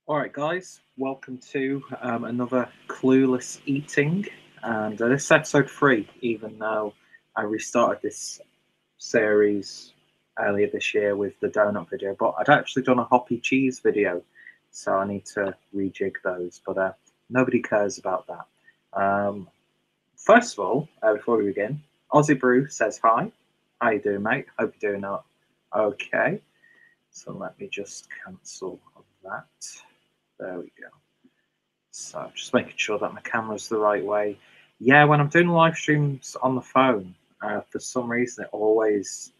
Alright guys, welcome to another Clueless Eating, and this is episode 3, even though I restarted this series earlier this year with the donut video, but I'd actually done a hoppy cheese video, so I need to rejig those, but nobody cares about that. First of all, before we begin, Aussie Brew says hi. How you doing, mate? Hope you're doing okay. So let me just cancel that. There we go. So just making sure that my camera's the right way. Yeah, when I'm doing live streams on the phone, for some reason it always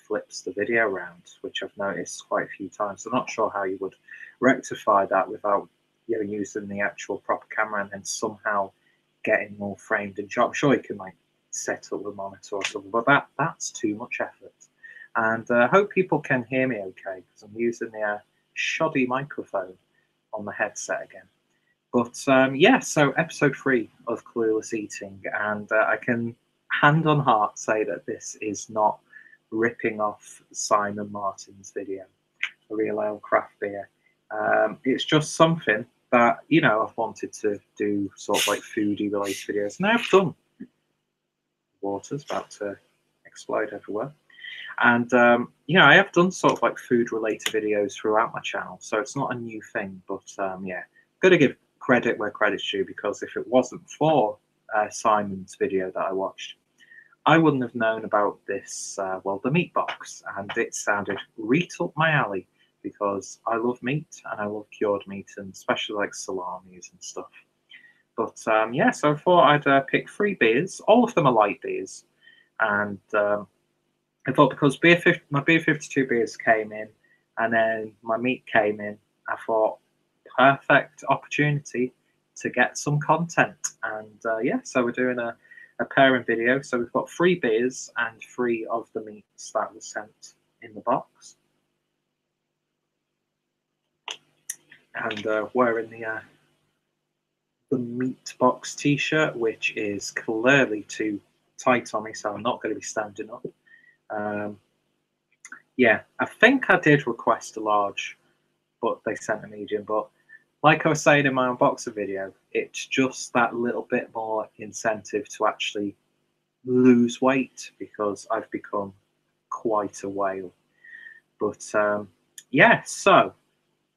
flips the video around, which I've noticed quite a few times. I'm not sure how you would rectify that without using the actual proper camera and then somehow getting more framed and shot. I'm sure you can set up the monitor or something, but that's too much effort. And I hope people can hear me okay, because I'm using the shoddy microphone on the headset again. But yeah, so episode 3 of Clueless Eating, and I can hand on heart say that this is not ripping off Simon Martin's video, a real ale craft beer. It's just something that, I've wanted to do sort of foodie related videos. And I've done. Water's about to explode everywhere. And, I have done sort of food related videos throughout my channel, so it's not a new thing, but yeah, got to give credit where credit's due, because if it wasn't for Simon's video that I watched, I wouldn't have known about this, the Meatbox, and it sounded right up my alley, because I love meat, and I love cured meat, and especially salamis and stuff. But yeah, so I thought I'd pick 3 beers. All of them are light beers, and I thought because my beer 52 beers came in, and then my meat came in, I thought perfect opportunity to get some content. And yeah, so we're doing a pairing video. So we've got 3 beers and 3 of the meats that were sent in the box. And wearing the Meatbox t-shirt, which is clearly too tight on me, so I'm not going to be standing up. Yeah, I think I did request a large, but they sent a medium. But like I was saying in my unboxing video, it's just that little bit more incentive to actually lose weight, because I've become quite a whale. But yeah, so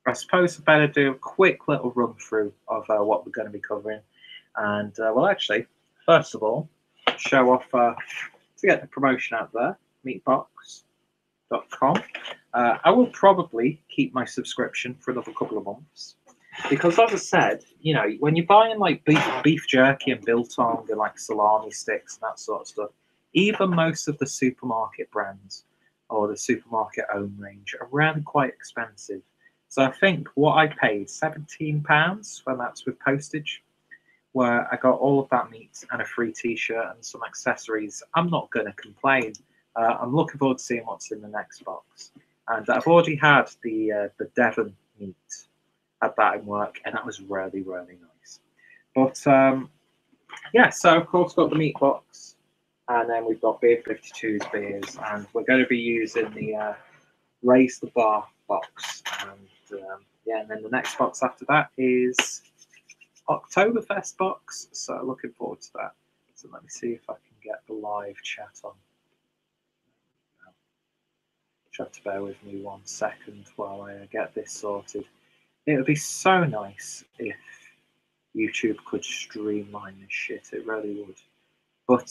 I suppose I better do a quick little run through of what we're going to be covering. And well, actually, first of all, show off to get the promotion out there. Meatbox.com. I will probably keep my subscription for another couple of months, because as I said, when you're buying beef jerky and biltong and salami sticks and that sort of stuff, even most of the supermarket brands or the supermarket own range are really quite expensive. So I think what I paid, £17 when that's with postage, where I got all of that meat and a free t-shirt and some accessories. I'm not going to complain. I'm looking forward to seeing what's in the next box. And I've already had the Devon meat, had that in work, and that was really, really nice. But yeah, so of course got the meat box, and then we've got Beer 52's beers, and we're going to be using the Raise the Bar box. And yeah, and then the next box after that is Oktoberfest box, so looking forward to that. So let me see if I can get the live chat on. Just have to bear with me 1 second while I get this sorted. It would be so nice if YouTube could streamline this shit. It really would. But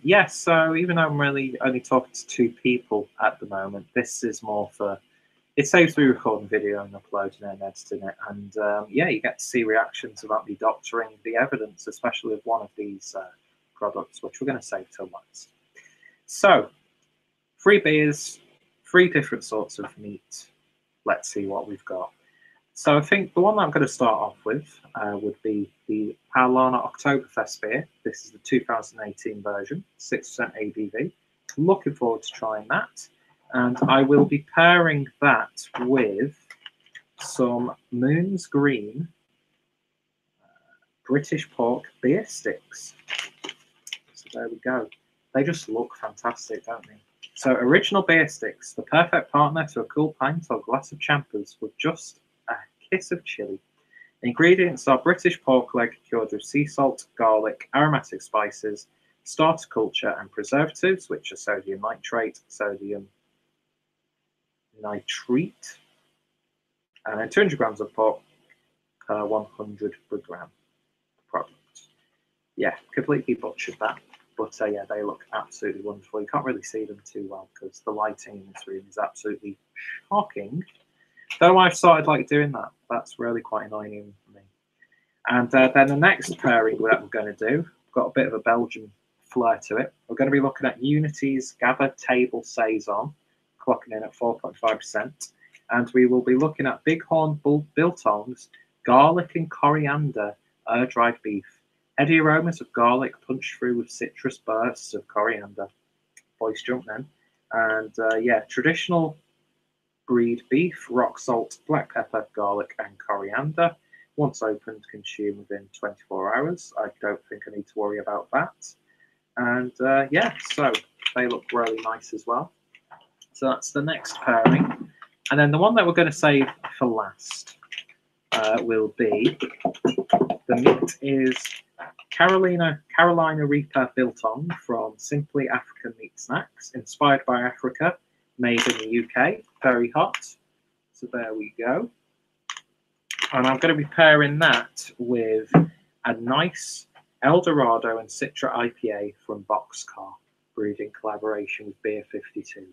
yeah, so even though I'm really only talking to 2 people at the moment, this is more for, it saves me recording video and uploading it and editing it. And yeah, you get to see reactions about me doctoring the evidence, especially with one of these products, which we're going to save till last. So, 3 beers, 3 different sorts of meat. Let's see what we've got. So I think the one that I'm going to start off with would be the Paulana Oktoberfest beer. This is the 2018 version, 6% ABV. Looking forward to trying that. And I will be pairing that with some Moon's Green British pork beer sticks. So there we go. They just look fantastic, don't they? So original beer sticks, the perfect partner to a cool pint or glass of champers with just a kiss of chili. The ingredients are British pork leg cured with sea salt, garlic, aromatic spices, starter culture, and preservatives, which are sodium nitrate, sodium nitrite, and then 200 grams of pork per 100 per gram product. Yeah, completely butchered that. But yeah, they look absolutely wonderful. You can't really see them too well because the lighting in this room is absolutely shocking. Don't know why I've started like doing that. That's really quite annoying for me. And then the next pairing that we're going to do, got a bit of a Belgian flair to it. We're going to be looking at Unity's Gabba Table Saison, clocking in at 4.5%. And we will be looking at Bighorn Biltong's garlic and coriander air-dried beef. Heady aromas of garlic punched through with citrus bursts of coriander. Voice jump then. And yeah, traditional breed beef, rock salt, black pepper, garlic, and coriander. Once opened, consume within 24 hours. I don't think I need to worry about that. And yeah, so they look really nice as well. So that's the next pairing. And then the one that we're going to save for last will be, the meat is Carolina Reaper Biltong from Simply African Meat Snacks, inspired by Africa, made in the UK, very hot. So there we go. And I'm going to be pairing that with a nice Eldorado and Citra IPA from Boxcar, brewed in collaboration with Beer 52.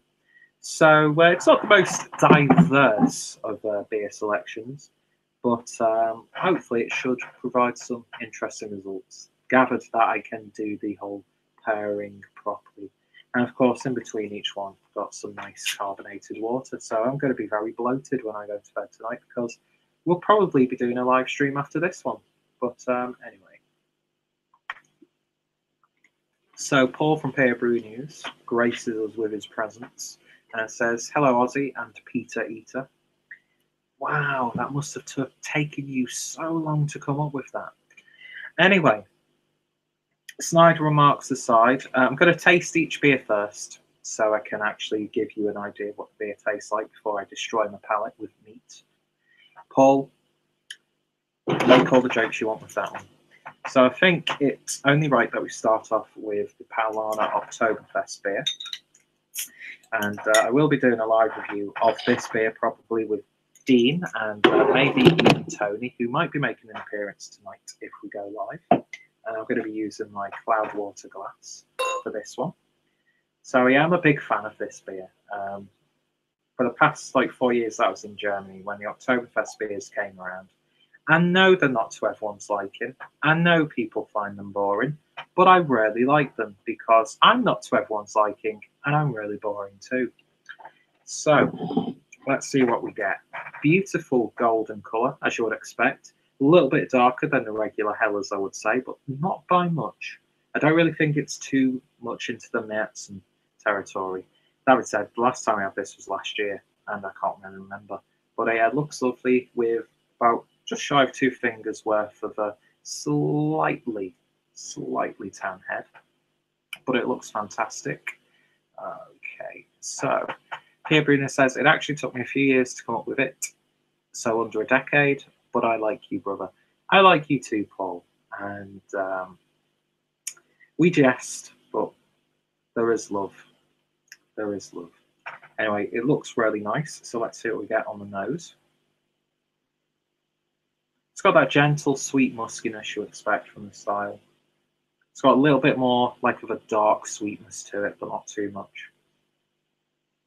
So it's not the most diverse of beer selections, but hopefully it should provide some interesting results. Gathered that I can do the whole pairing properly. And of course, in between each one, I've got some nice carbonated water. So I'm going to be very bloated when I go to bed tonight because we'll probably be doing a live stream after this one. But anyway. So Paul from Peer Brew News graces us with his presence and says, "Hello, Ozzy and Peter Eater." Wow, that must have taken you so long to come up with that. Anyway, snide remarks aside, I'm going to taste each beer first so I can actually give you an idea of what the beer tastes like before I destroy my palate with meat. Paul, make all the jokes you want with that one. So I think it's only right that we start off with the Paulaner Oktoberfest beer. And I will be doing a live review of this beer, probably with Dean and maybe even Tony, who might be making an appearance tonight if we go live. And I'm going to be using my Cloudwater glass for this one. So yeah, I'm a big fan of this beer. For the past 4 years that I was in Germany, when the Oktoberfest beers came around, I know they're not to everyone's liking. I know people find them boring, but I really like them because I'm not to everyone's liking and I'm really boring too. So let's see what we get. Beautiful golden colour, as you would expect. A little bit darker than the regular Hellers, I would say, but not by much. I don't really think it's too much into the Märzen territory. That said, the last time I had this was last year, and I can't really remember. But it looks lovely with about just shy of 2 fingers worth of a slightly tan head. But it looks fantastic. Okay, so here Bruno says, "It actually took me a few years to come up with it, so under a decade, but I like you, brother." I like you too, Paul. And we jest, but there is love. There is love. Anyway, it looks really nice, so let's see what we get on the nose. It's got that gentle, sweet muskiness you expect from the style. It's got a little bit more of a dark sweetness to it, but not too much.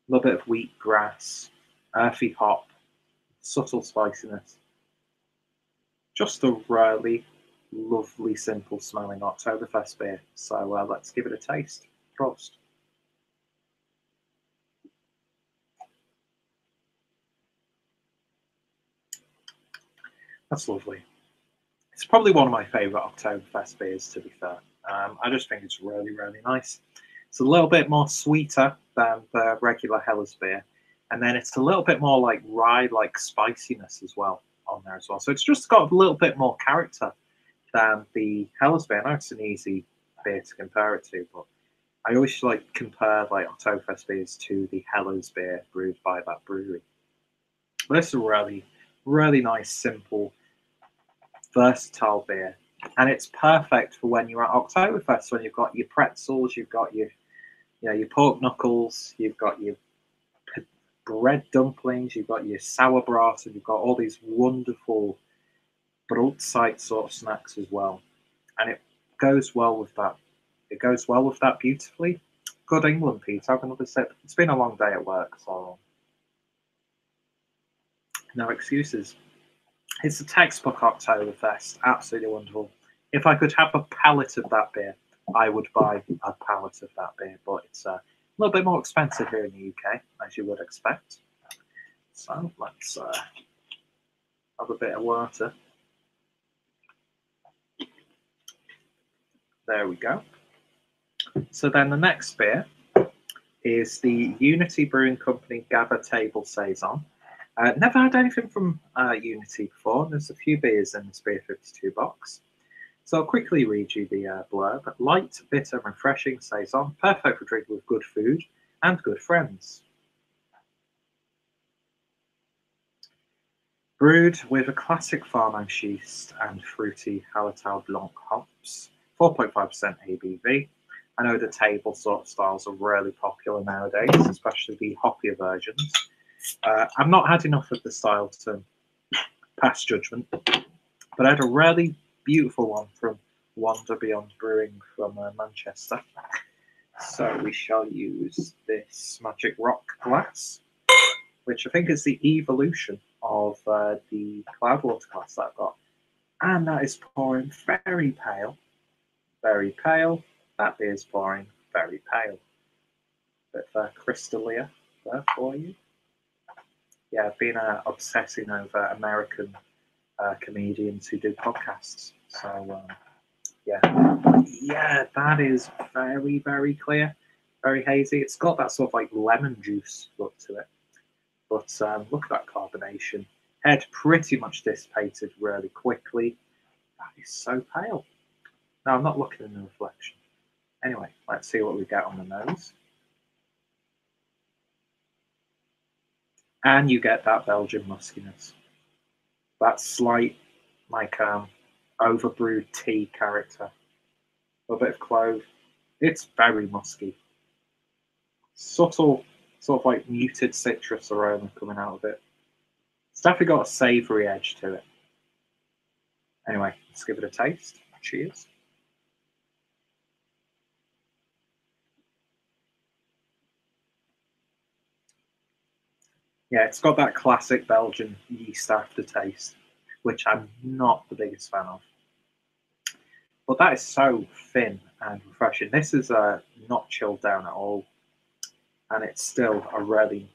A little bit of wheatgrass, earthy hop, subtle spiciness. Just a really lovely, simple smelling Oktoberfest beer. So let's give it a taste. Prost. That's lovely. It's probably one of my favourite Oktoberfest beers, to be fair. I just think it's really, really nice. It's a little bit more sweeter than the regular Helles beer. And then it's a little bit more rye, spiciness as well on there as well. So it's just got a little bit more character than the Helles beer. I know it's an easy beer to compare it to, but I always compare Oktoberfest beers to the Helles beer brewed by that brewery. But this is a really, Really nice, simple, versatile beer. And it's perfect for when you're at Oktoberfest, when you've got your pretzels, you've got your, your pork knuckles, you've got your bread dumplings, you've got your sauerbraten, and you've got all these wonderful brotzeit sort of snacks as well. And it goes well with that. It goes well with that beautifully. Good England, Pete. Have another sip. It's been a long day at work, so no excuses. It's a textbook Oktoberfest. Absolutely wonderful. If I could have a pallet of that beer, I would buy a pallet of that beer, but it's a little bit more expensive here in the UK, as you would expect. So let's have a bit of water. There we go. So then the next beer is the Unity Brewing Company Gather Table Saison. Never had anything from Unity before. There's a few beers in this Beer 52 box. So I'll quickly read you the blurb. Light, bitter, refreshing Saison, perfect for drinking with good food and good friends. Brewed with a classic farmhouse yeast and fruity Hallertau Blanc hops, 4.5% ABV. I know the table sort of styles are really popular nowadays, especially the hoppier versions. I've not had enough of the style to pass judgment, but I had a really beautiful one from Wander Beyond Brewing from Manchester. So we shall use this Magic Rock glass, which I think is the evolution of the Cloudwater glass that I've got. And that is pouring very pale. Very pale. That beer's pouring very pale. Bit of Crystalia there for you. Yeah, I've been obsessing over American comedians who do podcasts. So, yeah, that is very, very clear, very hazy. It's got that sort of like lemon juice look to it. But look at that carbonation. Head pretty much dissipated really quickly. That is so pale. No, I'm not looking in the reflection. Anyway, let's see what we get on the nose. And you get that Belgian muskiness. That slight, like, overbrewed tea character. A little bit of clove. It's very musky. Subtle, sort of like muted citrus aroma coming out of it. It's definitely got a savoury edge to it. Anyway, let's give it a taste. Cheers. Yeah, it's got that classic Belgian yeast aftertaste, which I'm not the biggest fan of. But that is so thin and refreshing. This is not chilled down at all, and it's still a really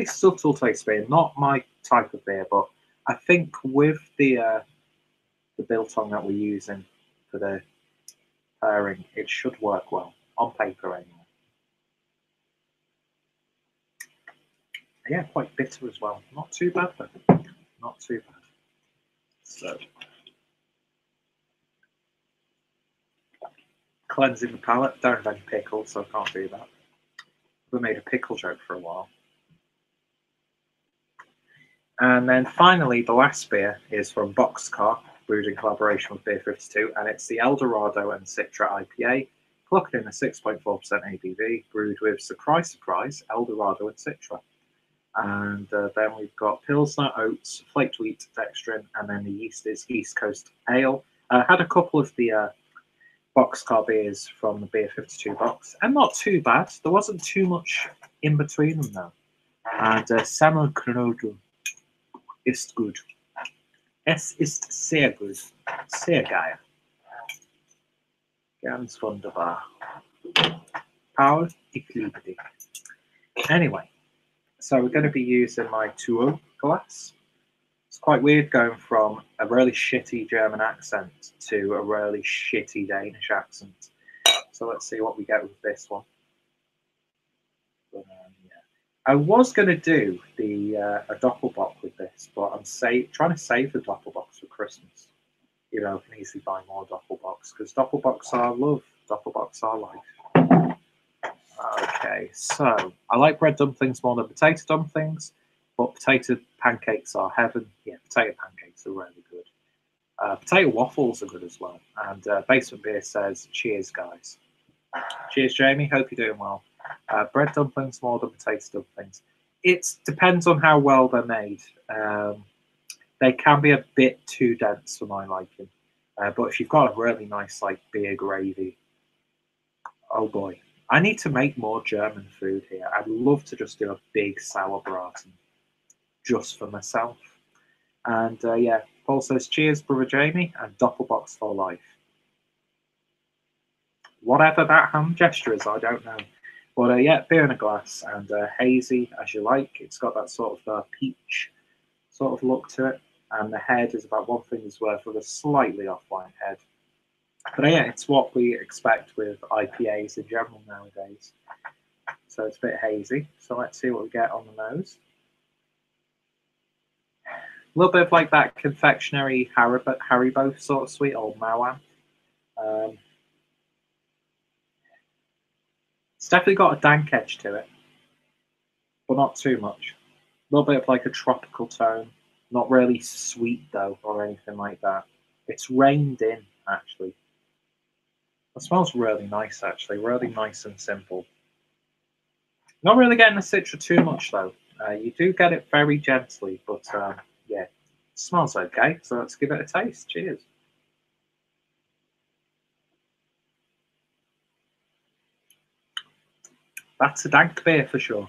subtle taste beer. Not my type of beer, but I think with the biltong that we're using for the pairing, it should work well on paper anyway. Yeah, quite bitter as well. Not too bad though. Not too bad. So, cleansing the palate. Don't have any pickles, so I can't do that. We made a pickle joke for a while. And then finally, the last beer is from Boxcar, brewed in collaboration with Beer 52, and it's the Eldorado and Citra IPA, clocked in a 6.4% ABV, brewed with, surprise, surprise, Eldorado and Citra. And then we've got Pilsner, oats, flaked wheat, dextrin, and then the yeast is East Coast Ale. I had a couple of the Boxcar beers from the Beer 52 box, and not too bad. There wasn't too much in between them, though. And Semmelknödel ist gut. Es ist sehr gut. Sehr geil. Ganz wunderbar. Paul, ich liebe dich. Anyway, so we're going to be using my Tuo glass. It's quite weird going from a really shitty German accent to a really shitty Danish accent. So let's see what we get with this one. But, yeah. I was going to do a Doppelbock with this, but I'm trying to save the Doppelbocks for Christmas. You know, I can easily buy more Doppelbocks because Doppelbocks are love. Doppelbocks are life. Okay, so I like bread dumplings more than potato dumplings, But potato pancakes are heaven. Yeah, potato pancakes are really good. Potato waffles are good as well. And Basement Beer says, cheers, guys. Cheers, Jamie. Hope you're doing well. Bread dumplings more than potato dumplings. It depends on how well they're made. They can be a bit too dense for my liking. But if you've got a really nice like beer gravy, oh boy. I need to make more German food here. I'd love to just do a big sauerbraten just for myself. And yeah, Paul says, cheers, brother Jamie, and Doppelbox for life. Whatever that hand gesture is, I don't know. But yeah, beer in a glass and hazy as you like. It's got that sort of peach sort of look to it. And the head is about one finger's worth of a slightly off-white head. But yeah, it's what we expect with IPAs in general nowadays. So it's a bit hazy. So let's see what we get on the nose. A little bit of like that confectionery Haribo sort of sweet, old Mawam. It's definitely got a dank edge to it, but not too much. A little bit of like a tropical tone. Not really sweet though, or anything like that. It's reined in, actually. It smells really nice, actually. Really nice and simple. Not really getting the citra too much though. You do get it very gently, but yeah, it smells okay. So let's give it a taste. Cheers. That's a dank beer for sure.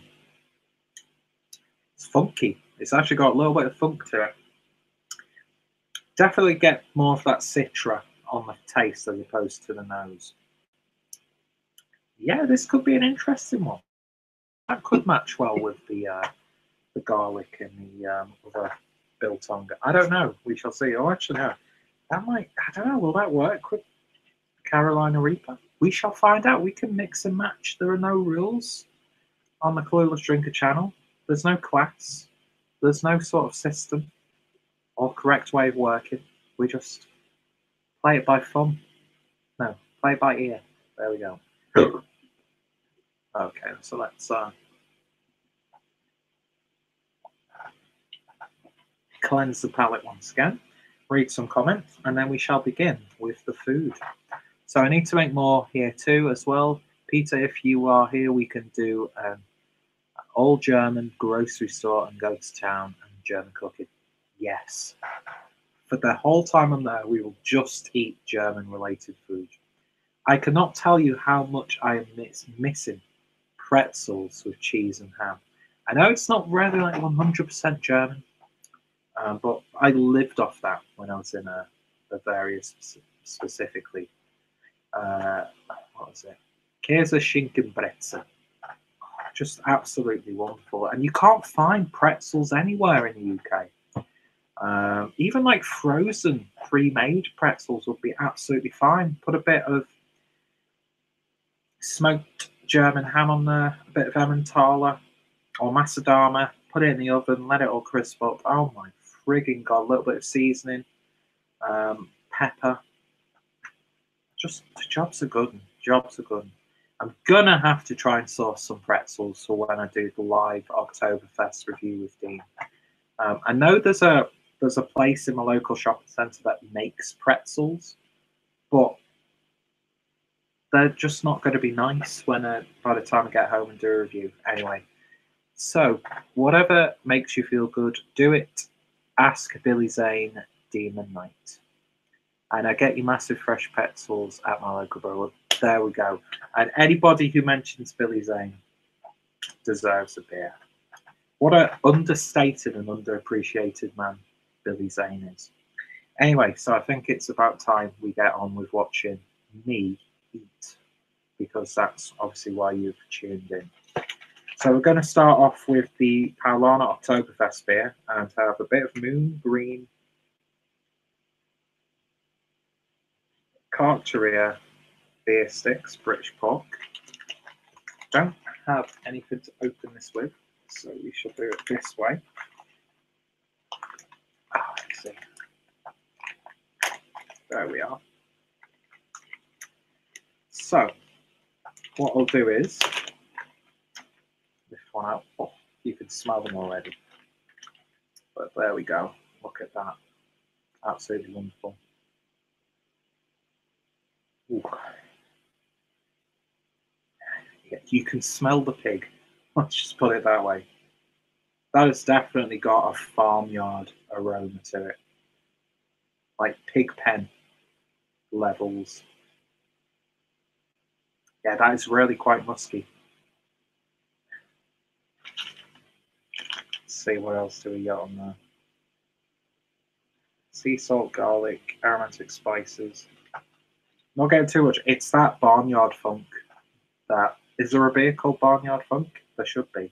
It's funky. It's actually got a little bit of funk to it. Definitely get more of that citra on the taste as opposed to the nose. Yeah, this could be an interesting one. That could match well with the garlic and the other biltong. I don't know. We shall see. Oh, actually, no. That might. I don't know. Will that work with Carolina Reaper? We shall find out. We can mix and match. There are no rules on the Clueless Drinker channel. There's no class. There's no sort of system or correct way of working. We just play it by fun. No, play it by ear. There we go. Okay, so let's cleanse the palate once again, read some comments, and then we shall begin with the food. So I need to make more here too as well. Peter, if you are here, we can do all German grocery store and go to town and German cooking. Yes. For the whole time I'm there, we will just eat German-related food. I cannot tell you how much I am missing pretzels with cheese and ham. I know it's not really like 100% German, but I lived off that when I was in Bavaria specifically. What was it? Käse Schinkenbrezel. Just absolutely wonderful. And you can't find pretzels anywhere in the UK. Even like frozen, pre-made pretzels would be absolutely fine. Put a bit of smoked German ham on there, a bit of Emmentaler or Macadama, put it in the oven, let it all crisp up. Oh my frigging god, a little bit of seasoning, pepper. Just, the jobs are good. Jobs are good. I'm gonna have to try and source some pretzels for when I do the live Oktoberfest review with Dean. I know there's a place in my local shopping centre that makes pretzels, but they're just not going to be nice when by the time I get home and do a review. Anyway, so whatever makes you feel good, do it. Ask Billy Zane, Demon Knight. And I get you massive fresh pretzels at my local brewer. There we go. And anybody who mentions Billy Zane deserves a beer. What an understated and underappreciated man Billy Zane is. Anyway, so I think it's about time we get on with watching me eat, because that's obviously why you've tuned in. So we're going to start off with the Paulaner Oktoberfest beer and have a bit of Moon Green Carteria beer sticks, British pork. Don't have anything to open this with, so we shall do it this way. Let's see. There we are. So, what I'll do is lift one out. Oh, you can smell them already. But there we go. Look at that. Absolutely wonderful. Ooh. Yeah, you can smell the pig. Let's just put it that way. That has definitely got a farmyard aroma to it. Like pig pen levels. Yeah, that is really quite musky. Let's see what else do we got on there. Sea salt, garlic, aromatic spices. Not getting too much. It's that barnyard funk. That is there a beer called Barnyard Funk? There should be.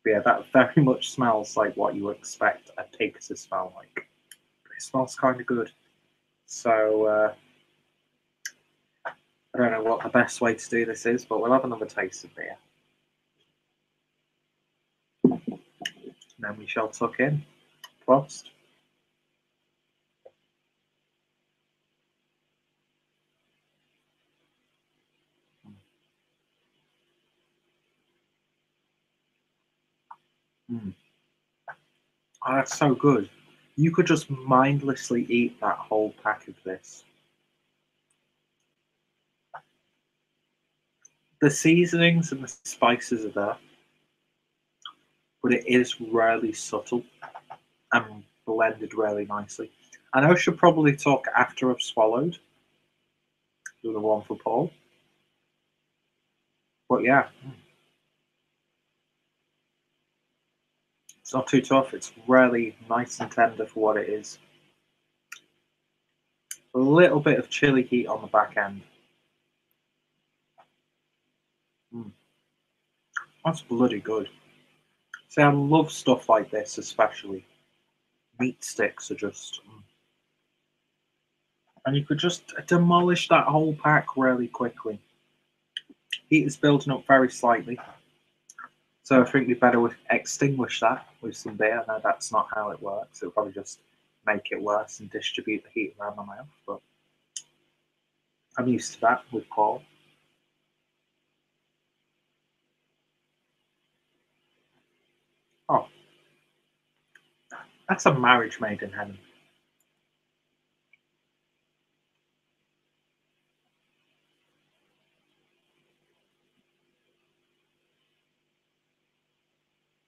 But yeah, that very much smells like what you would expect a pig to smell like. But it smells kind of good. So I don't know what the best way to do this is, but we'll have another taste of beer. And then we shall tuck in. Prost. Mm. Oh, that's so good. You could just mindlessly eat that whole pack of this. The seasonings and the spices are there, but it is really subtle and blended really nicely. I know I should probably talk after I've swallowed. Do the one for Paul. But yeah, it's not too tough. It's really nice and tender for what it is. A little bit of chili heat on the back end. Mm. That's bloody good. See, I love stuff like this, especially. Meat sticks are just. And you could just demolish that whole pack really quickly. Heat is building up very slightly. So I think we better extinguish that with some beer. I know that's not how it works. It'll probably just make it worse and distribute the heat around my mouth. But I'm used to that with Paul. Oh, that's a marriage made in heaven.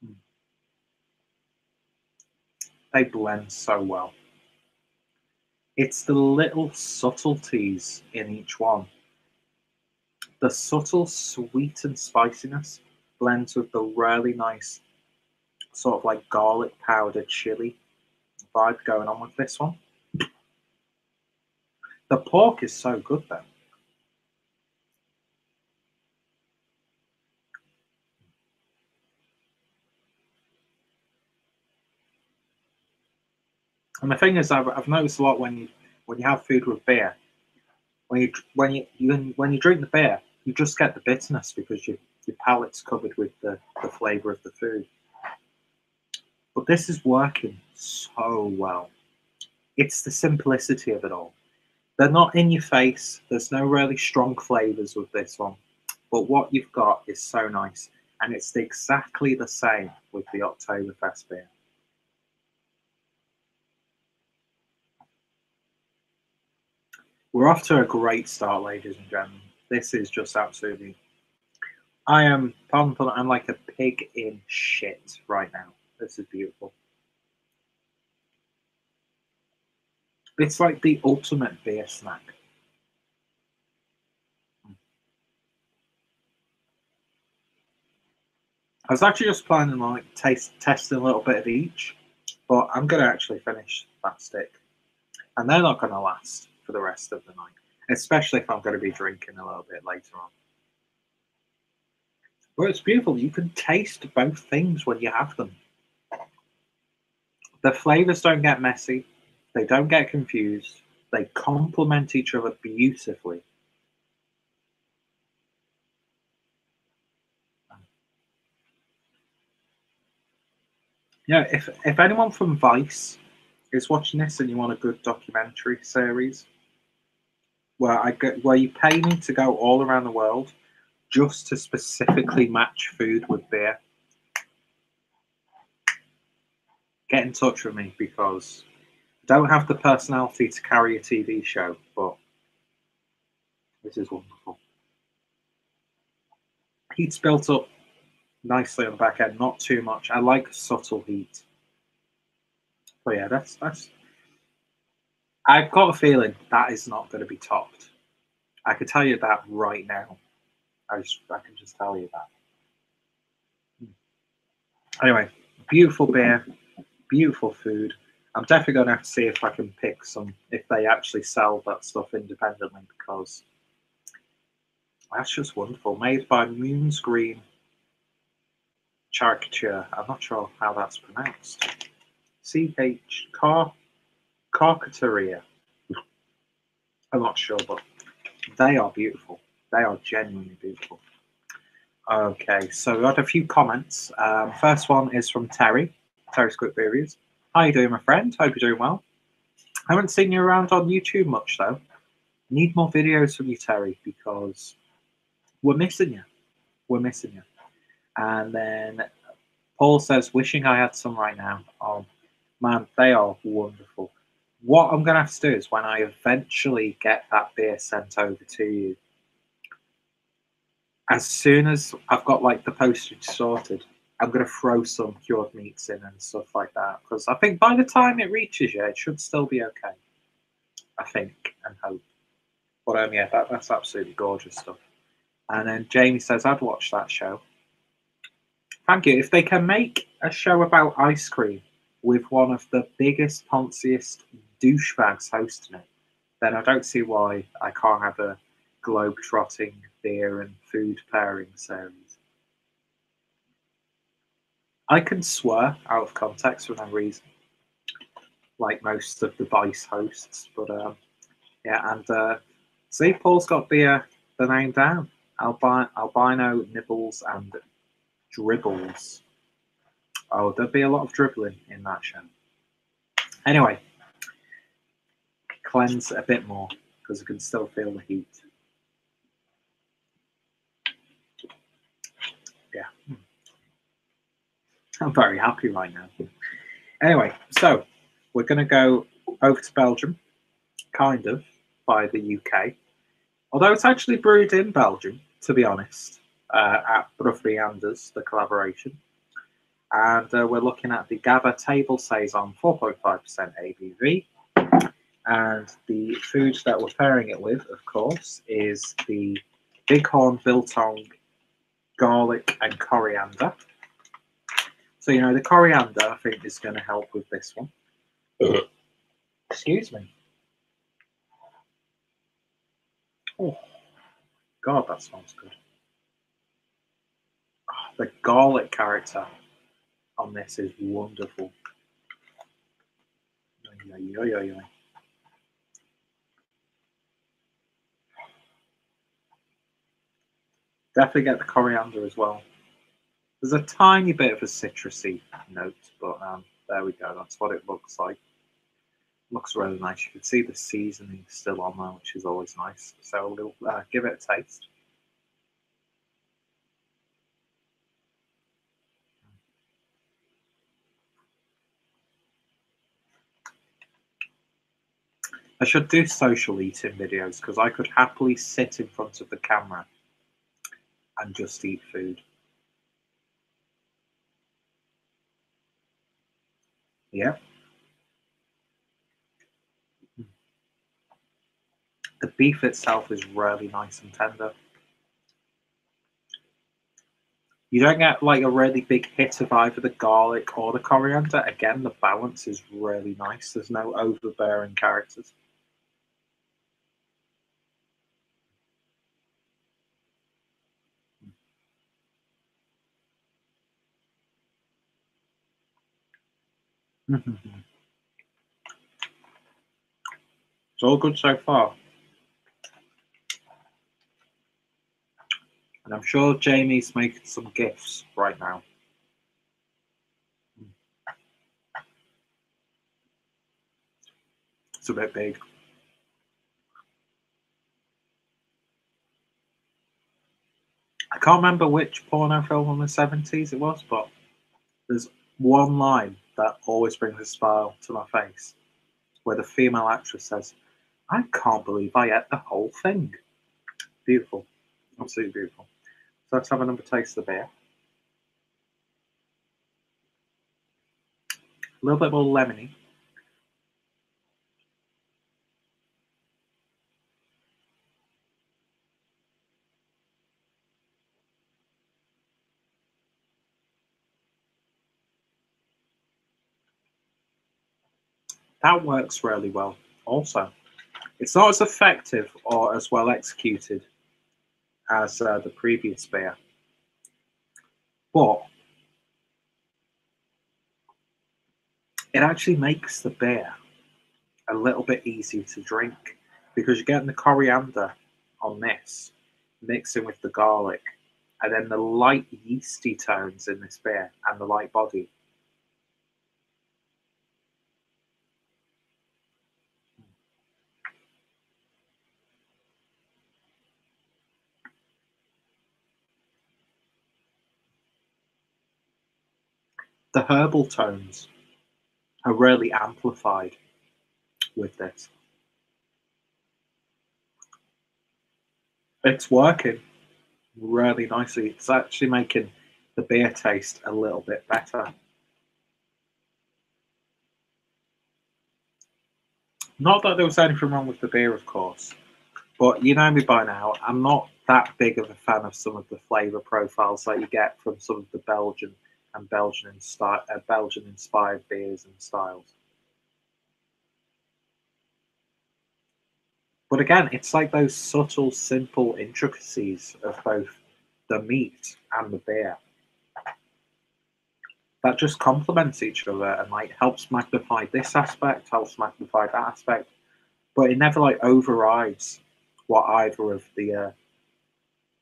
Mm. They blend so well. It's the little subtleties in each one. The subtle sweet and spiciness blends with the really nice sort of like garlic powder chili vibe going on with this one. The pork is so good though. And the thing is, I've noticed a lot when you have food with beer, when you drink the beer, you just get the bitterness because your palate's covered with the flavour of the food. But this is working so well. It's the simplicity of it all. They're not in your face. There's no really strong flavours with this one. But what you've got is so nice. And it's exactly the same with the Oktoberfest beer. We're off to a great start, ladies and gentlemen. This is just absolutely. I am, pardon, I'm like a pig in shit right now. This is beautiful. It's like the ultimate beer snack. I was actually just planning on like testing a little bit of each, but I'm gonna actually finish that stick, and they're not gonna last for the rest of the night, especially if I'm gonna be drinking a little bit later on. But it's beautiful. You can taste both things when you have them. The flavors don't get messy. They don't get confused. They complement each other beautifully. Yeah, if anyone from Vice is watching this and you want a good documentary series where you pay me to go all around the world just to specifically match food with beer, get in touch with me, because I don't have the personality to carry a TV show, but this is wonderful. Heat's built up nicely on the back end, not too much. I like subtle heat. But yeah, that's. I've got a feeling that is not going to be topped. I can tell you that right now. I can just tell you that. Anyway, beautiful beer, beautiful food. I'm definitely going to have to see if I can pick some, if they actually sell that stuff independently, because that's just wonderful. Made by Moonscreen Caricature. I'm not sure how that's pronounced. CH Caricature. I'm not sure, but they are beautiful. They are genuinely beautiful. Okay, so we had a few comments. First one is from Terry. Terry's Quick Reviews. How you doing, my friend? Hope you're doing well. I haven't seen you around on YouTube much, though. Need more videos from you, Terry, because we're missing you. We're missing you. And then Paul says, wishing I had some right now. Oh, man, they are wonderful. What I'm going to have to do is, when I eventually get that beer sent over to you, as soon as I've got like the postage sorted, I'm going to throw some cured meats in and stuff like that, because I think by the time it reaches you, it should still be okay. I think and hope. But yeah, that's absolutely gorgeous stuff. And then Jamie says, I'd watch that show. Thank you. If they can make a show about ice cream with one of the biggest, ponciest douchebags hosting it, then I don't see why I can't have a globe-trotting beer and food pairing series. I can swear out of context for no reason, like most of the Vice hosts. But yeah, and see, Paul's got the name down. Albino Nibbles and Dribbles. Oh, there'll be a lot of dribbling in that show. Anyway, cleanse a bit more because I can still feel the heat. Yeah. I'm very happy right now. Anyway, so we're going to go over to Belgium, kind of, by the UK. Although it's actually brewed in Belgium, to be honest, at Bruffy Anders, the collaboration. And we're looking at the Gaba Table Saison 4.5% ABV. And the food that we're pairing it with, of course, is the Bighorn Biltong garlic and coriander. So, you know, the coriander, I think, is going to help with this one. Excuse me. Oh, God, that smells good. Oh, the garlic character on this is wonderful. Definitely get the coriander as well. There's a tiny bit of a citrusy note, but there we go. That's what it looks like. Looks really nice. You can see the seasoning still on there, which is always nice. So we'll give it a taste. I should do social eating videos, because I could happily sit in front of the camera and just eat food. Yeah. The beef itself is really nice and tender. You don't get like a really big hit of either the garlic or the coriander. Again, the balance is really nice. There's no overbearing characters. It's all good so far. And I'm sure Jamie's making some gifts right now. It's a bit big. I can't remember which porno film from the 70s it was, but there's one line that always brings a smile to my face, where the female actress says, "I can't believe I ate the whole thing." Beautiful. Absolutely beautiful. So let's have another taste of the beer. A little bit more lemony. That works really well also. It's not as effective or as well executed as the previous beer, but it actually makes the beer a little bit easier to drink because you're getting the coriander on this, mixing with the garlic, and then the light yeasty tones in this beer and the light body. The herbal tones are really amplified with this. It's working really nicely. It's actually making the beer taste a little bit better. Not that there was anything wrong with the beer, of course, but you know me by now. I'm not that big of a fan of some of the flavour profiles that you get from some of the Belgian and Belgian inspired beers and styles. But again, it's like those subtle, simple intricacies of both the meat and the beer that just complements each other and like helps magnify this aspect, helps magnify that aspect, but it never like overrides what either of the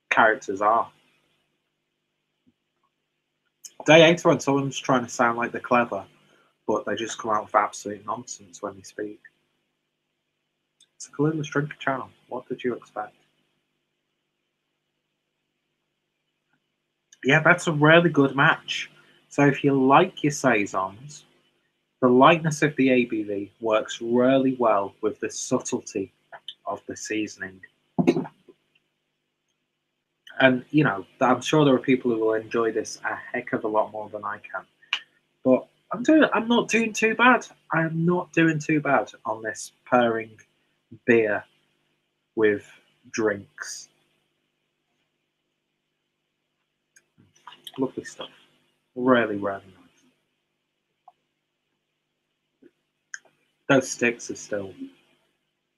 characters are. Day 8 when someone's trying to sound like they're clever, but they just come out with absolute nonsense when they speak. It's a Clueless Drinker channel. What did you expect? Yeah, that's a really good match. So if you like your saisons, the lightness of the ABV works really well with the subtlety of the seasoning. And you know, I'm sure there are people who will enjoy this a heck of a lot more than I can. But I'm not doing too bad. I am not doing too bad on this pairing beer with drinks. Lovely stuff. Really, really nice. Those sticks are still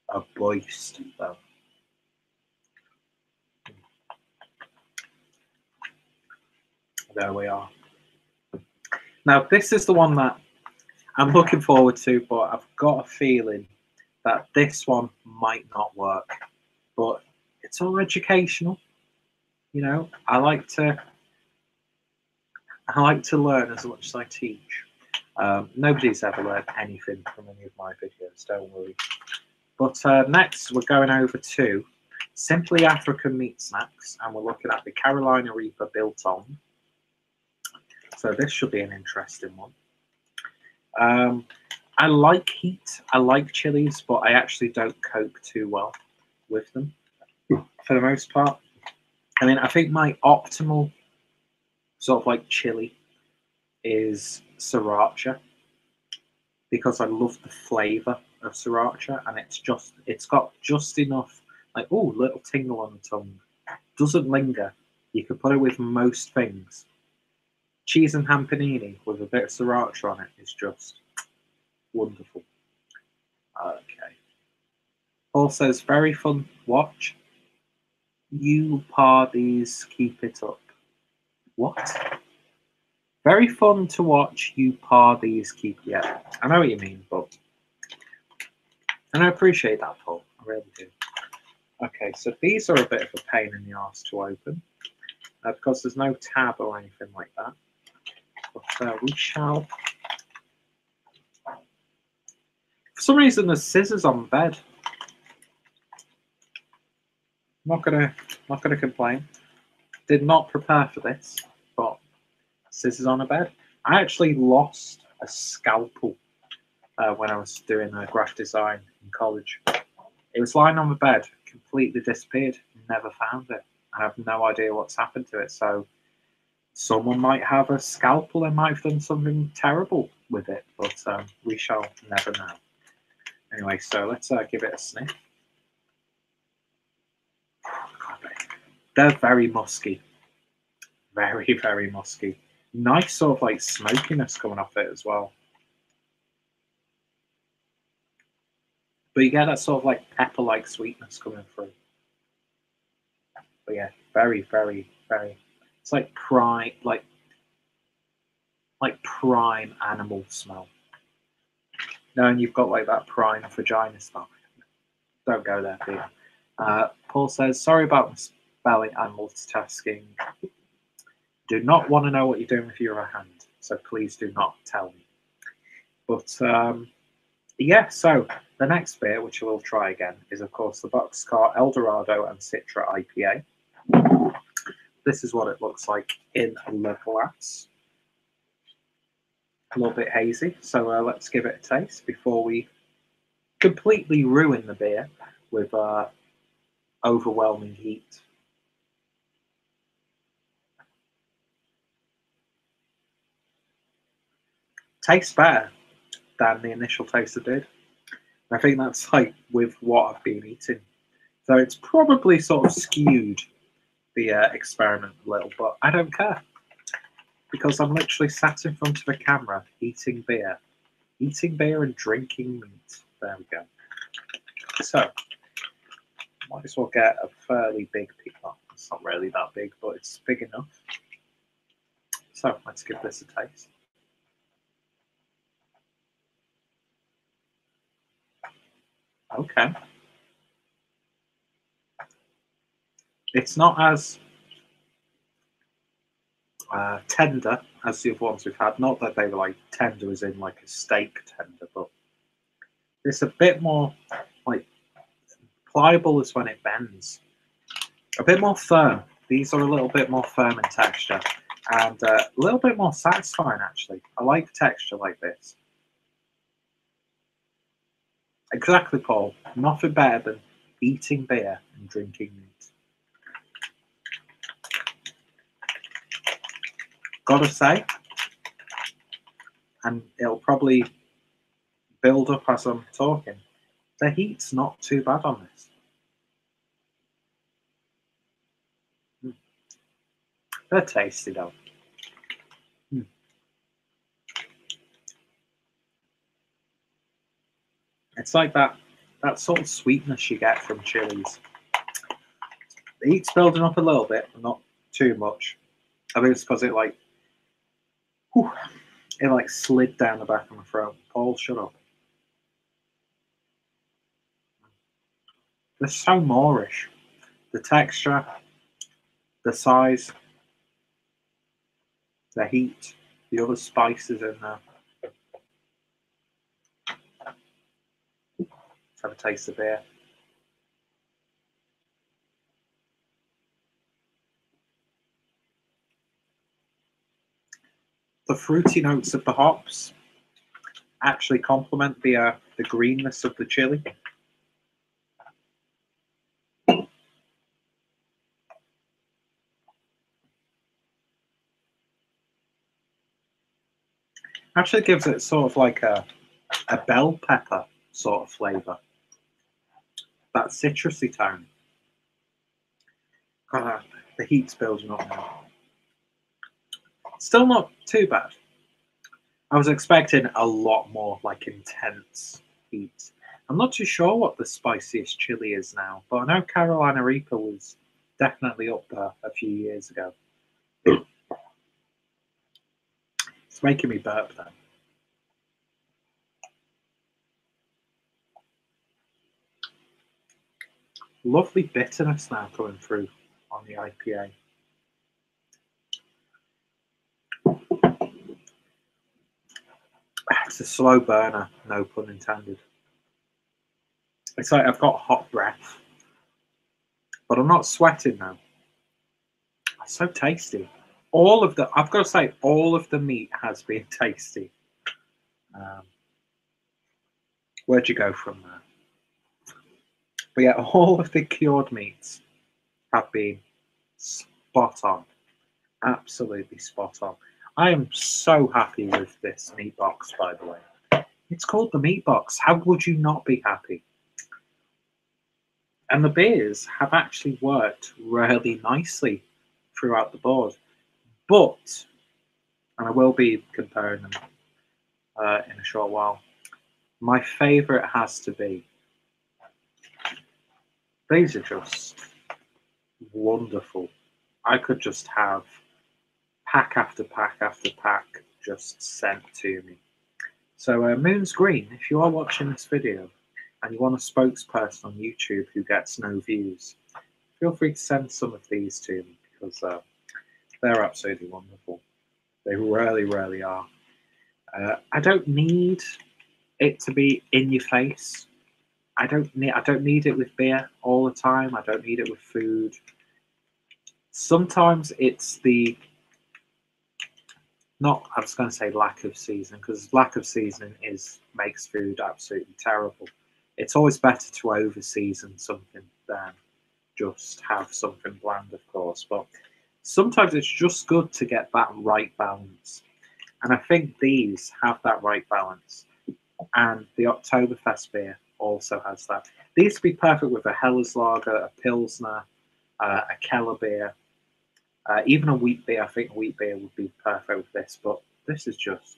a beast, though. There we are. Now, this is the one that I'm looking forward to, but I've got a feeling that this one might not work. But it's all educational, you know. I like to learn as much as I teach. Nobody's ever learned anything from any of my videos, don't worry. But next, we're going over to Simply African Meat Snacks, and we're looking at the Carolina Reaper built on. So this should be an interesting one. I like heat, I like chilies, but I actually don't cope too well with them for the most part. I mean, I think my optimal sort of like chili is sriracha because I love the flavour of sriracha, and it's got just enough like little tingle on the tongue. Doesn't linger. You can put it with most things. Cheese and ham panini with a bit of sriracha on it is just wonderful. Okay. Paul says, very fun watch. You parties keep it up. What? Very fun to watch. You parties keep. Yeah, I know what you mean, but and I appreciate that, Paul. I really do. Okay, so these are a bit of a pain in the arse to open because there's no tab or anything like that. But we shall. For some reason, there's scissors on the bed. Not gonna complain. Did not prepare for this, but scissors on a bed. I actually lost a scalpel when I was doing graphic design in college. It was lying on the bed, completely disappeared, never found it. I have no idea what's happened to it. So someone might have a scalpel and might have done something terrible with it, but we shall never know. Anyway, so let's give it a sniff. They're very musky. Very, very musky. Nice sort of like smokiness coming off it as well. But you get that sort of like pepper-like sweetness coming through. But yeah, very, very, very. It's like prime, like prime animal smell. No, and you've got like that prime vagina smell. Don't go there, Peter. Paul says, sorry about misspelling and multitasking. Do not want to know what you're doing with your hand, so please do not tell me. But yeah, so the next beer, which we'll try again, is of course the Boxcar Eldorado and Citra IPA. This is what it looks like in the glass. A little bit hazy, so let's give it a taste before we completely ruin the beer with overwhelming heat. Tastes better than the initial taste it did. I think that's like with what I've been eating. So it's probably sort of skewed the experiment a little, but I don't care. Because I'm literally sat in front of a camera eating beer. Eating beer and drinking meat. There we go. So, might as well get a fairly big piece. Well, it's not really that big, but it's big enough. So, let's give this a taste. Okay. It's not as tender as the other ones we've had. Not that they were like tender as in like a steak tender, but it's a bit more like pliable as when it bends. A bit more firm. These are a little bit more firm in texture and a little bit more satisfying actually. I like texture like this. Exactly, Paul. Nothing better than eating beer and drinking meat. Gotta say, and it'll probably build up as I'm talking, the heat's not too bad on this. They're tasty though. It's like that sort of sweetness you get from chilies. The heat's building up a little bit, but not too much. I think it's because it like slid down the back of my throat. Paul, shut up. They're so moreish. The texture, the size, the heat, the other spices in there. Let's have a taste of beer. The fruity notes of the hops actually complement the greenness of the chili. Actually gives it sort of like a bell pepper sort of flavour. That citrusy tone. The heat's building up now. Still not too bad. I was expecting a lot more like intense heat. I'm not too sure what the spiciest chili is now, but I know Carolina Reaper was definitely up there a few years ago. It's making me burp then. Lovely bitterness now coming through on the IPA. It's a slow burner, no pun intended. It's like I've got hot breath, but I'm not sweating now. It's so tasty. I've got to say, all of the meat has been tasty. Where'd you go from there? But yeah, all of the cured meats have been spot on. Absolutely spot on. I am so happy with this meat box, by the way. It's called the meat box. How would you not be happy? And the beers have actually worked really nicely throughout the board. But, and I will be comparing them in a short while, my favourite has to be, these are just wonderful. I could just have pack after pack after pack just sent to me. So Moon's Green, if you are watching this video and you want a spokesperson on YouTube who gets no views, feel free to send some of these to me because they're absolutely wonderful. They really, really are. I don't need it to be in your face. I don't need it with beer all the time. I don't need it with food. Sometimes it's the I was going to say lack of seasoning, because lack of seasoning makes food absolutely terrible. It's always better to over season something than just have something bland, of course. But sometimes it's just good to get that right balance. And I think these have that right balance. And the Oktoberfest beer also has that. These would be perfect with a Hellas Lager, a Pilsner, a Keller beer. Even a wheat beer. I think a wheat beer would be perfect with this, but this is just...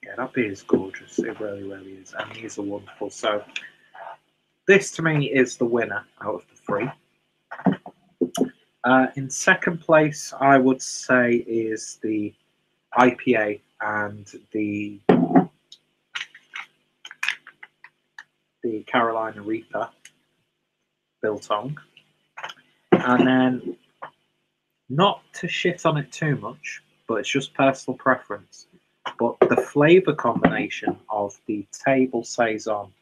Yeah, that beer is gorgeous. It really, really is. And these are wonderful. So this, to me, is the winner out of the three. In second place, I would say, is the IPA and the Carolina Reaper Biltong. And then, not to shit on it too much, but it's just personal preference, but the flavour combination of the table saison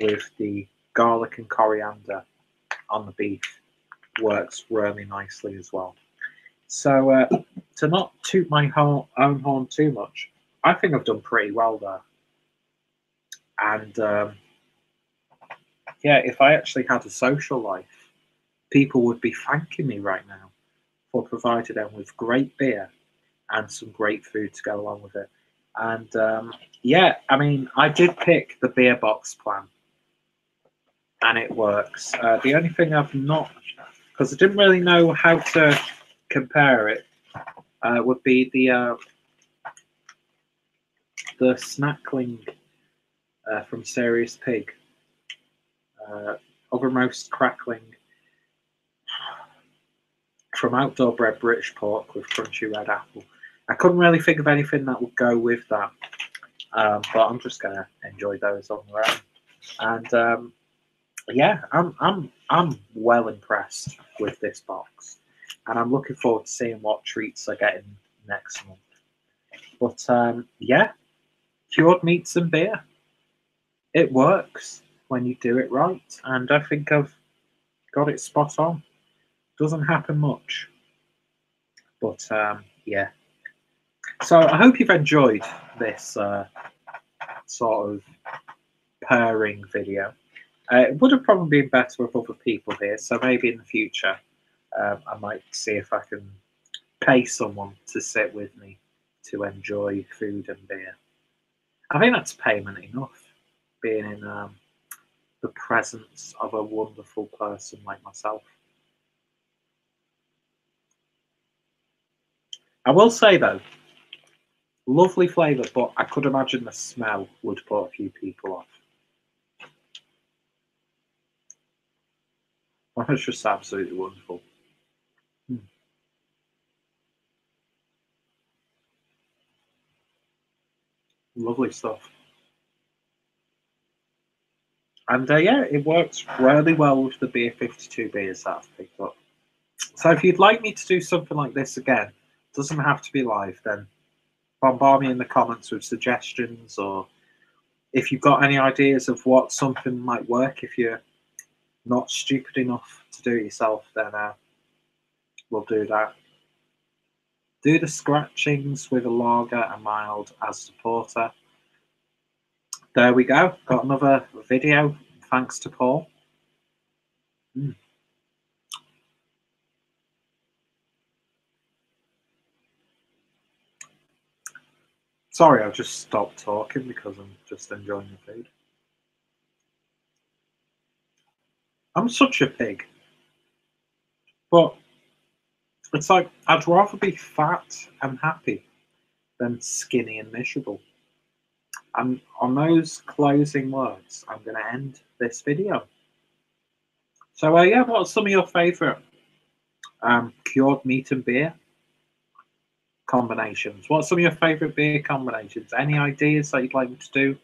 with the garlic and coriander on the beef works really nicely as well. So to not toot my own horn too much, I think I've done pretty well there. And yeah, if I actually had a social life, people would be thanking me right now for providing them with great beer and some great food to go along with it. And yeah, I mean, I did pick the beer box plan, and it works. The only thing I've not, because I didn't really know how to compare it, would be the snackling from Serious Pig, Uppermost Crackling from Outdoor Bred British Pork with crunchy red apple. I couldn't really think of anything that would go with that, but I'm just gonna enjoy those on their own. And yeah, I'm well impressed with this box, and I'm looking forward to seeing what treats I get in next month. But yeah, cured meats and beer, it works when you do it right, and I think I've got it spot on. Doesn't happen much, but yeah. So I hope you've enjoyed this sort of pairing video. It would have probably been better with other people here, so maybe in the future I might see if I can pay someone to sit with me to enjoy food and beer. I think that's payment enough, being in the presence of a wonderful person like myself. I will say though, lovely flavour, but I could imagine the smell would put a few people off. Well, it's just absolutely wonderful. Lovely stuff. And yeah, it works really well with the Beer 52 beers that I've picked up. So if you'd like me to do something like this again, doesn't have to be live, then bombard me in the comments with suggestions, or if you've got any ideas of what something might work, if you're not stupid enough to do it yourself, then we'll do that. Do the scratchings with a lager and mild as the porter. There we go. Got another video thanks to Paul. Sorry, I've just stopped talking because I'm just enjoying the food. I'm such a pig. But it's like, I'd rather be fat and happy than skinny and miserable. And on those closing words, I'm going to end this video. So, yeah, what's some of your favourite cured meat and beer combinations? What's some of your favourite beer combinations? Any ideas that you'd like me to do?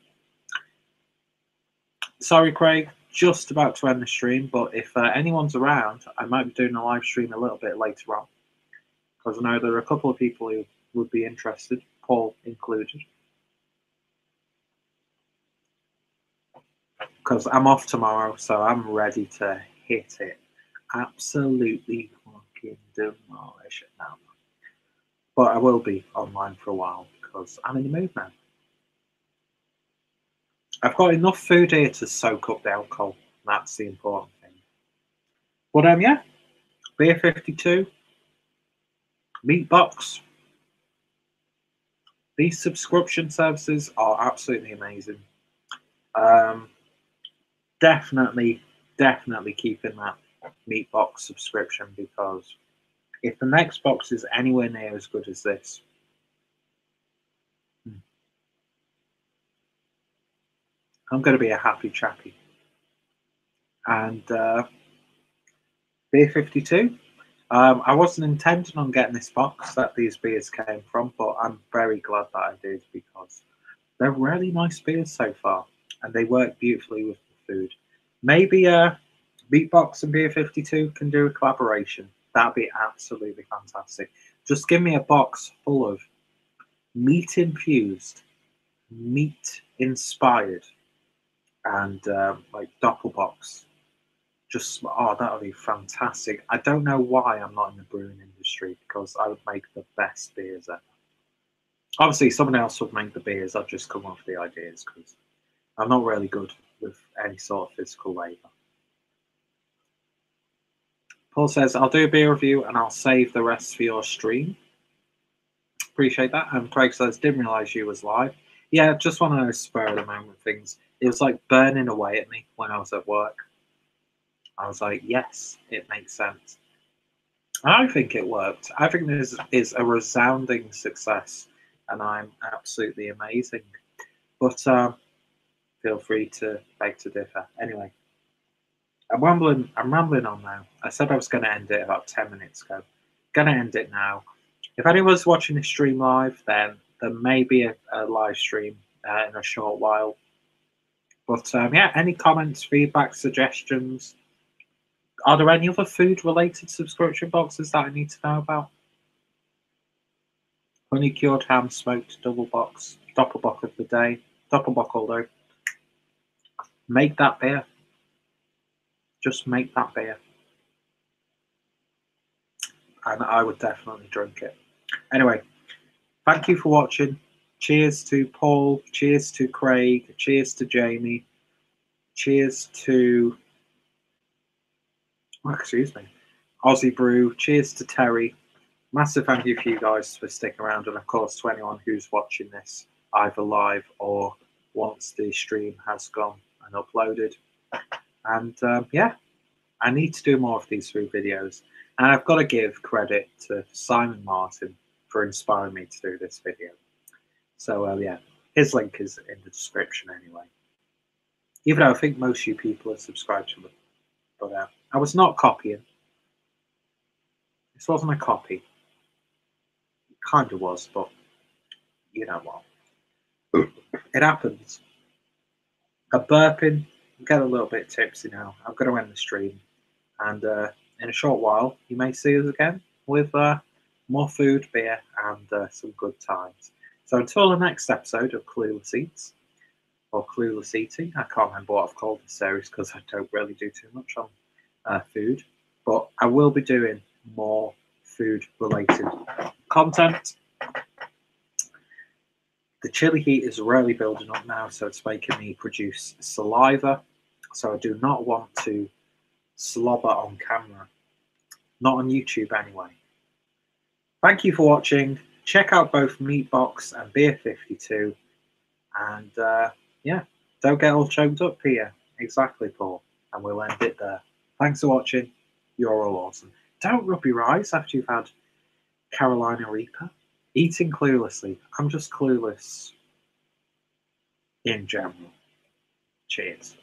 Sorry, Craig, just about to end the stream, but if anyone's around, I might be doing a live stream a little bit later on, because I know there are a couple of people who would be interested, Paul included. Because I'm off tomorrow, so I'm ready to hit it. Absolutely fucking demolish it now. But I will be online for a while because I'm in the mood now. I've got enough food here to soak up the alcohol. That's the important thing. But yeah, Beer 52, Meatbox. These subscription services are absolutely amazing. Definitely keeping that Meatbox subscription, because if the next box is anywhere near as good as this, I'm going to be a happy chappy. And Beer 52, I wasn't intending on getting this box that these beers came from, but I'm very glad that I did, because they're really nice beers so far, and they work beautifully with the food. Maybe Meatbox and Beer 52 can do a collaboration. That'd be absolutely fantastic. Just give me a box full of meat-infused, meat-inspired, and like Doppelbox. Just, oh, that would be fantastic. I don't know why I'm not in the brewing industry, because I would make the best beers ever. Obviously, someone else would make the beers. I'd just come up with the ideas, because I'm not really good with any sort of physical labour. Paul says, I'll do a beer review and I'll save the rest for your stream. Appreciate that. And Craig says, didn't realise you was live. Yeah, just one of those spur of the moment things. It was like burning away at me when I was at work. I was like, yes, it makes sense. And I think it worked. I think this is a resounding success, and I'm absolutely amazing. But feel free to beg to differ. Anyway, I'm rambling on now. I said I was going to end it about 10 minutes ago. Going to end it now. If anyone's watching this stream live, then there may be a live stream in a short while. But yeah, any comments, feedback, suggestions? Are there any other food-related subscription boxes that I need to know about? Honey cured ham smoked doppelbock of the day, doppelbock all day. Make that beer. Just make that beer. And I would definitely drink it. Anyway, thank you for watching. Cheers to Paul. Cheers to Craig. Cheers to Jamie. Cheers to, excuse me, Aussie Brew. Cheers to Terry. Massive thank you for you guys for sticking around, and of course to anyone who's watching this either live or once the stream has gone and uploaded. And yeah, I need to do more of these food videos, and I've got to give credit to Simon Martin for inspiring me to do this video. So yeah, his link is in the description anyway. Even though I think most of you people are subscribed to them, but I was not copying. This wasn't a copy. It kind of was, but you know what? It happens. I'm burping. I'm getting a little bit tipsy now. I'm going to end the stream, and in a short while, you may see us again with more food, beer, and some good times. So until the next episode of Clueless Eats, or Clueless Eating, I can't remember what I've called the series because I don't really do too much on food, but I will be doing more food-related content. The chili heat is really building up now, so it's making me produce saliva. So I do not want to slobber on camera. Not on YouTube anyway. Thank you for watching. Check out both Meatbox and Beer 52. And yeah, don't get all choked up here. Exactly, Paul. And we'll end it there. Thanks for watching. You're all awesome. Don't rub your eyes after you've had Carolina Reaper. Eating cluelessly. I'm just clueless in general. Cheers.